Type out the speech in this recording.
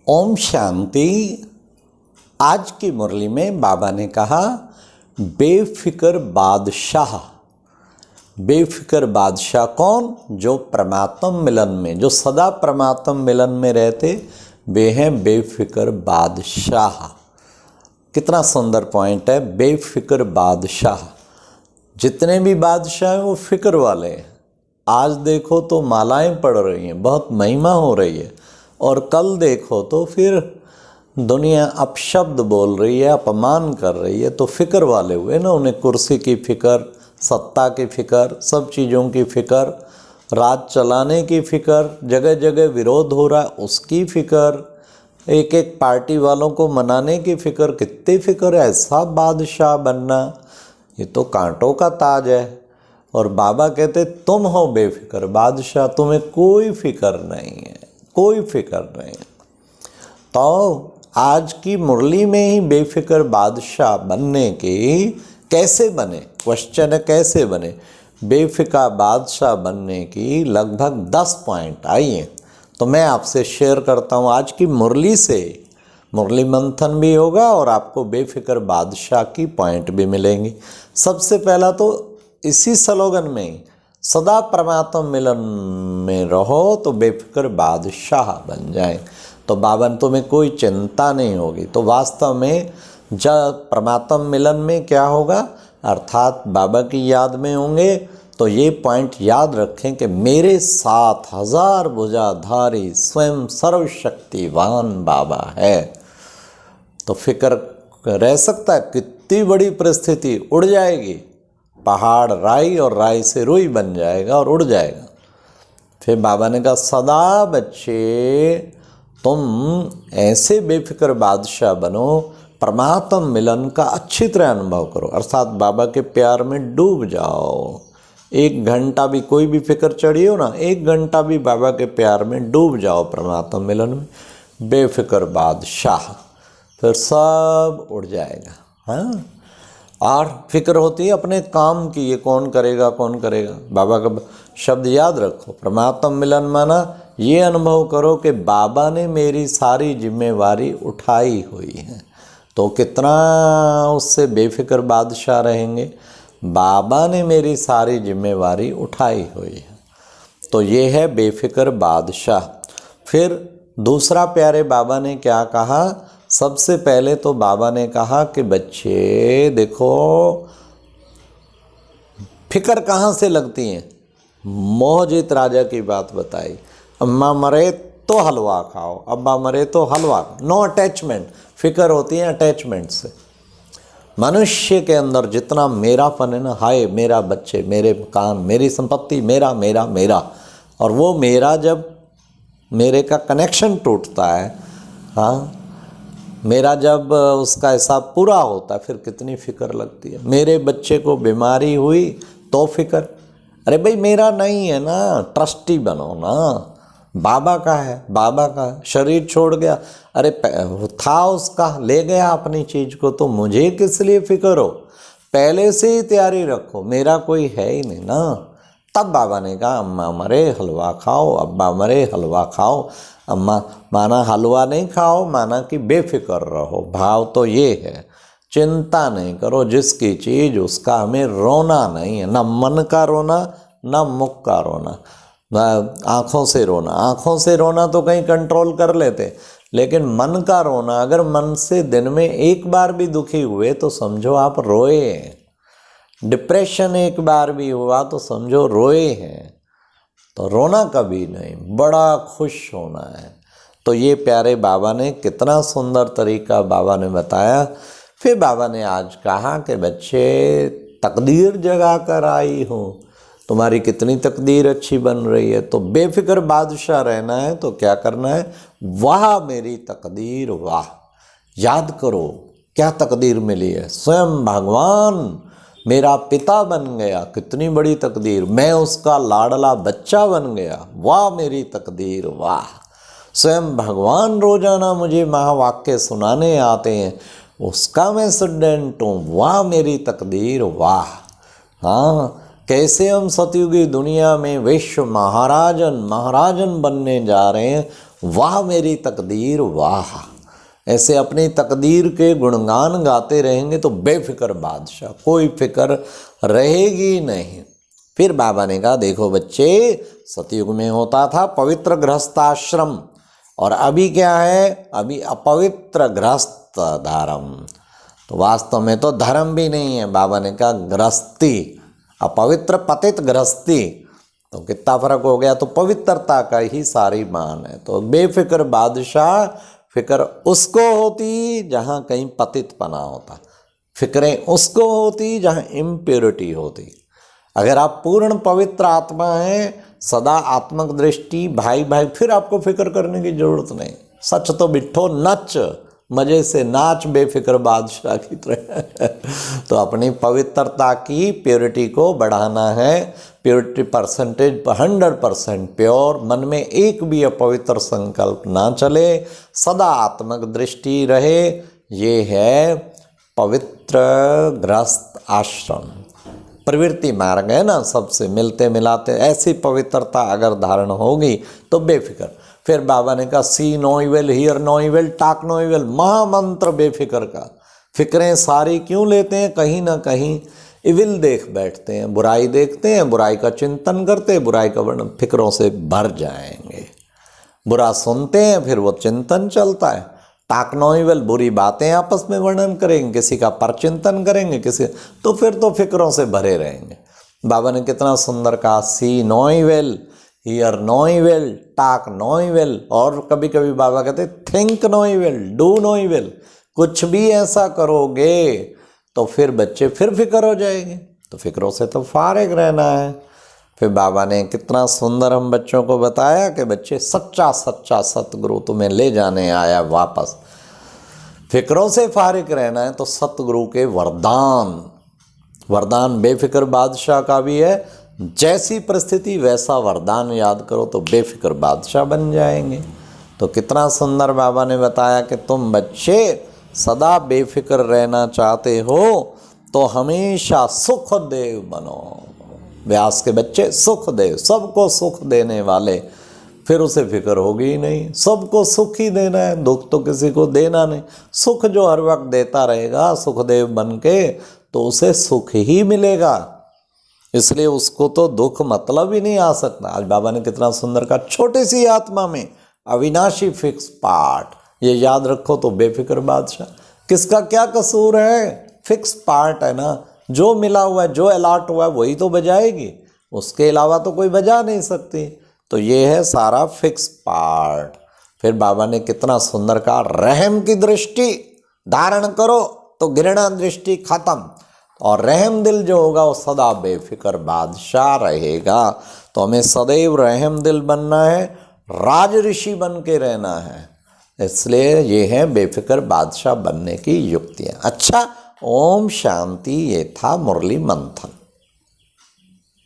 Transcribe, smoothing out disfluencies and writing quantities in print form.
ओम शांति। आज की मुरली में बाबा ने कहा बेफिक्र बादशाह। बेफिक्र बादशाह कौन? जो परमात्म मिलन में, जो सदा परमात्म मिलन में रहते, वे हैं बेफिक्र बादशाह। कितना सुंदर पॉइंट है, बेफिक्र बादशाह। जितने भी बादशाह हैं वो फिक्र वाले हैं। आज देखो तो मालाएं पड़ रही हैं, बहुत महिमा हो रही है, और कल देखो तो फिर दुनिया अपशब्द बोल रही है, अपमान कर रही है। तो फिक्र वाले हुए ना। उन्हें कुर्सी की फिक्र, सत्ता की फिक्र, सब चीज़ों की फिक्र, राज चलाने की फिक्र, जगह जगह विरोध हो रहा है उसकी फिक्र, एक एक पार्टी वालों को मनाने की फिक्र। कितनी फिक्र है। ऐसा बादशाह बनना, ये तो कांटों का ताज है। और बाबा कहते तुम हो बेफिक्र बादशाह, तुम्हें कोई फिक्र नहीं है, कोई फिक्र नहीं है। तो आज की मुरली में ही बेफिक्र बादशाह बनने की कैसे बने, क्वेश्चन है कैसे बने। बेफिक्र बादशाह बनने की लगभग 10 पॉइंट आई हैं, तो मैं आपसे शेयर करता हूँ आज की मुरली से। मुरली मंथन भी होगा और आपको बेफिक्र बादशाह की पॉइंट भी मिलेंगी। सबसे पहला तो इसी स्लोगन में, सदा परमात्मा मिलन में रहो तो बेफिक्र बादशाह बन जाए, तो बाबा तुम्हें कोई चिंता नहीं होगी। तो वास्तव में जब परमात्मा मिलन में क्या होगा, अर्थात बाबा की याद में होंगे, तो ये पॉइंट याद रखें कि मेरे साथ 1000 भुजाधारी स्वयं सर्वशक्तिवान बाबा है। तो फिक्र रह सकता है, कितनी बड़ी परिस्थिति उड़ जाएगी। पहाड़ राई और राई से रुई बन जाएगा और उड़ जाएगा। फिर बाबा ने कहा सदा बच्चे तुम ऐसे बेफिक्र बादशाह बनो, परमात्म मिलन का अच्छी तरह अनुभव करो, अर्थात बाबा के प्यार में डूब जाओ। 1 घंटा भी कोई भी फिक्र चढ़ी हो ना, 1 घंटा भी बाबा के प्यार में डूब जाओ परमात्म मिलन में, बेफिक्र बादशाह, फिर सब उड़ जाएगा। हाँ, और फिक्र होती है अपने काम की, ये कौन करेगा कौन करेगा। बाबा का शब्द याद रखो, परमात्म मिलन माना ये अनुभव करो कि बाबा ने मेरी सारी जिम्मेवारी उठाई हुई है। तो कितना उससे बेफिक्र बादशाह रहेंगे। बाबा ने मेरी सारी जिम्मेवारी उठाई हुई है, तो ये है बेफिक्र बादशाह। फिर दूसरा प्यारे बाबा ने क्या कहा, सबसे पहले तो बाबा ने कहा कि बच्चे देखो फिक्र कहाँ से लगती हैं। मोहजित राजा की बात बताई, अम्मा मरे तो हलवा खाओ, अब्बा मरे तो हलवा। नो अटैचमेंट, फिक्र होती है अटैचमेंट से। मनुष्य के अंदर जितना मेरापन है ना, हाय मेरा बच्चे, मेरे मकान, मेरी संपत्ति, मेरा मेरा मेरा, और वो मेरा जब मेरे का कनेक्शन टूटता है, हाँ, मेरा जब उसका हिसाब पूरा होता है, फिर कितनी फिक्र लगती है। मेरे बच्चे को बीमारी हुई तो फिक्र, अरे भाई मेरा नहीं है ना, ट्रस्टी बनो ना, बाबा का है, बाबा का है। शरीर छोड़ गया, अरे था उसका, ले गया अपनी चीज़ को, तो मुझे किस लिए फिक्र हो। पहले से ही तैयारी रखो, मेरा कोई है ही नहीं ना। तब बाबा ने कहा अम्मा मरे हलवा खाओ, अब्बा मरे हलवा खाओ। अम्मा माना हलवा नहीं खाओ, माना कि बेफिक्र रहो। भाव तो ये है, चिंता नहीं करो, जिसकी चीज़ उसका हमें रोना नहीं है। ना मन का रोना, ना मुख का रोना, ना आँखों से रोना। आँखों से रोना तो कहीं कंट्रोल कर लेते, लेकिन मन का रोना, अगर मन से दिन में 1 बार भी दुखी हुए तो समझो आप रोए। डिप्रेशन 1 बार भी हुआ तो समझो रोए हैं। तो रोना कभी नहीं, बड़ा खुश होना है। तो ये प्यारे बाबा ने कितना सुंदर तरीका बाबा ने बताया। फिर बाबा ने आज कहा कि बच्चे तकदीर जगा कर आई हूँ, तुम्हारी कितनी तकदीर अच्छी बन रही है। तो बेफिक्र बादशाह रहना है तो क्या करना है, वाह मेरी तकदीर वाह। याद करो क्या तकदीर मिली है, स्वयं भगवान मेरा पिता बन गया, कितनी बड़ी तकदीर। मैं उसका लाडला बच्चा बन गया, वाह मेरी तकदीर वाह। स्वयं भगवान रोजाना मुझे महावाक्य सुनाने आते हैं, उसका मैं स्टूडेंट हूँ, वाह मेरी तकदीर वाह। हाँ, कैसे हम सतयुगी दुनिया में विश्व महाराजन बनने जा रहे हैं, वाह मेरी तकदीर वाह। ऐसे अपनी तकदीर के गुणगान गाते रहेंगे तो बेफिक्र बादशाह, कोई फिक्र रहेगी नहीं। फिर बाबा ने कहा देखो बच्चे, सतयुग में होता था पवित्र गृहस्थाश्रम, और अभी क्या है, अभी अपवित्र गृहस्थ धर्म। तो वास्तव में तो धर्म भी नहीं है, बाबा ने कहा गृहस्थी, अपवित्र पतित गृहस्थी। तो कितना फर्क हो गया, तो पवित्रता का ही सारी मान है। तो बेफिक्र बादशाह, फिक्र उसको होती जहाँ कहीं पतितपना होता, फिक्रें उसको होती जहाँ इम्प्योरिटी होती। अगर आप पूर्ण पवित्र आत्मा हैं, सदा आत्मक दृष्टि, भाई भाई, फिर आपको फिक्र करने की जरूरत नहीं। सच तो बिठो नच, मज़े से नाच बेफिक्र बादशाह की तरह। तो अपनी पवित्रता की प्योरिटी को बढ़ाना है, प्योरिटी परसेंटेज 100% प्योर, मन में एक भी अपवित्र संकल्प ना चले, सदा आत्मक दृष्टि रहे। ये है पवित्र गृहस्थ आश्रम। प्रवृत्ति मार्ग है ना, सबसे मिलते मिलाते, ऐसी पवित्रता अगर धारण होगी तो बेफिक्र। फिर बाबा ने कहा see no evil, hear no evil, talk no evil, महामंत्र बेफिक्र का। फिक्रें सारी क्यों लेते हैं, कहीं ना कहीं इविल देख बैठते हैं, बुराई देखते हैं, बुराई का चिंतन करते हैं, बुराई का वर्णन, फिक्रों से भर जाएंगे। बुरा सुनते हैं, फिर वो चिंतन चलता है। टॉक नो इविल, बुरी बातें आपस में वर्णन करेंगे, किसी का परचिंतन करेंगे, किसी, तो फिर तो फिक्रों से भरे रहेंगे। बाबा ने कितना सुंदर कहा, see no evil, hear no evil, talk no evil. और कभी कभी बाबा कहते think no evil, do no evil. कुछ भी ऐसा करोगे तो फिर बच्चे फिर फिक्र हो जाएंगे। तो फिक्रों से तो फारिग रहना है। फिर बाबा ने कितना सुंदर हम बच्चों को बताया कि बच्चे सच्चा सच्चा सतगुरु तुम्हें ले जाने आया वापस। फिक्रों से फारिग रहना है तो सतगुरु के वरदान, वरदान बेफिक्र बादशाह का भी है। जैसी परिस्थिति वैसा वरदान याद करो तो बेफिक्र बादशाह बन जाएंगे। तो कितना सुंदर बाबा ने बताया कि तुम बच्चे सदा बेफिक्र रहना चाहते हो तो हमेशा सुख देव बनो। व्यास के बच्चे सुख देव, सबको सुख देने वाले, फिर उसे फिक्र होगी ही नहीं। सबको सुख ही देना है, दुख तो किसी को देना नहीं। सुख जो हर वक्त देता रहेगा सुखदेव बन के, तो उसे सुख ही मिलेगा। इसलिए उसको तो दुख मतलब ही नहीं आ सकता। आज बाबा ने कितना सुंदर कहा, छोटी सी आत्मा में अविनाशी फिक्स पार्ट, ये याद रखो तो बेफिक्र बादशाह। किसका क्या कसूर है, फिक्स पार्ट है ना, जो मिला हुआ है, जो अलॉट हुआ है वही तो बजाएगी, उसके अलावा तो कोई बजा नहीं सकती। तो ये है सारा फिक्स पार्ट। फिर बाबा ने कितना सुंदर कहा, रहम की दृष्टि धारण करो तो घृणा दृष्टि खत्म, और रहम दिल जो होगा वो सदा बेफिक्र बादशाह रहेगा। तो हमें सदैव रहम दिल बनना है, राज ऋषि बन के रहना है। इसलिए ये है बेफिक्र बादशाह बनने की युक्तियाँ। अच्छा, ओम शांति। ये था मुरली मंथन।